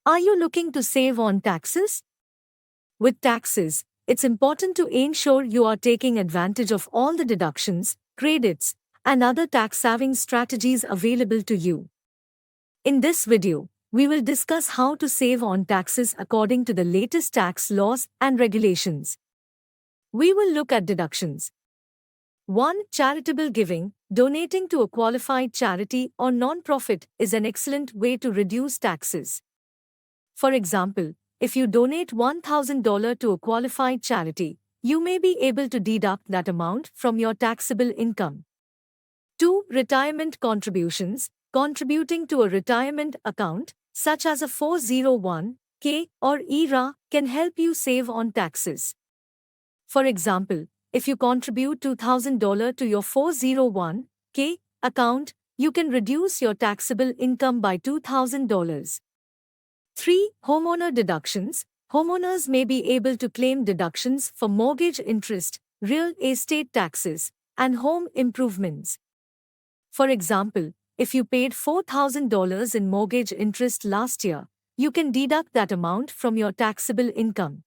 Are you looking to save on taxes? With taxes, it's important to ensure you are taking advantage of all the deductions, credits, and other tax-saving strategies available to you. In this video, we will discuss how to save on taxes according to the latest tax laws and regulations. We will look at deductions. 1. Charitable giving. Donating to a qualified charity or non-profit is an excellent way to reduce taxes. For example, if you donate $1,000 to a qualified charity, you may be able to deduct that amount from your taxable income. 2. Retirement contributions. Contributing to a retirement account, such as a 401(k) or IRA, can help you save on taxes. For example, if you contribute $2,000 to your 401(k) account, you can reduce your taxable income by $2,000. 3. Homeowner deductions. Homeowners may be able to claim deductions for mortgage interest, real estate taxes, and home improvements. For example, if you paid $4,000 in mortgage interest last year, you can deduct that amount from your taxable income.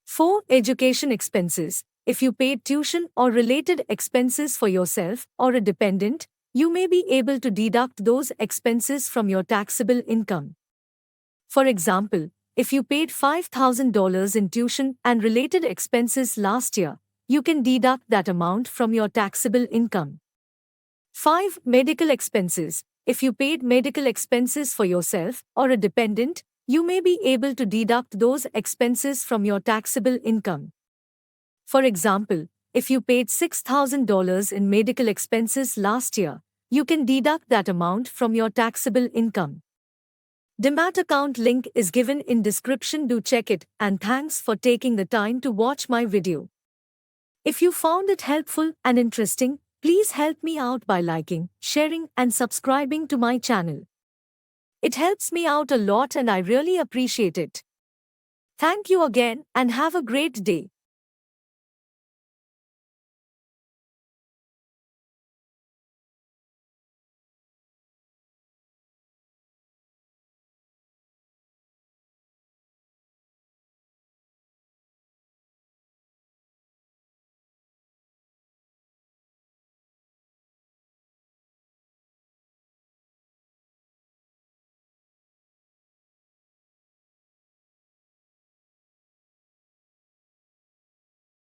4. Education expenses. If you paid tuition or related expenses for yourself or a dependent, you may be able to deduct those expenses from your taxable income. For example, if you paid $5,000 in tuition and related expenses last year, you can deduct that amount from your taxable income. 5. Medical expenses. If you paid medical expenses for yourself or a dependent, you may be able to deduct those expenses from your taxable income. For example, if you paid $6,000 in medical expenses last year, you can deduct that amount from your taxable income. Demat account link is given in description. Do check it, and thanks for taking the time to watch my video. If you found it helpful and interesting, please help me out by liking, sharing, and subscribing to my channel. It helps me out a lot and I really appreciate it. Thank you again and have a great day.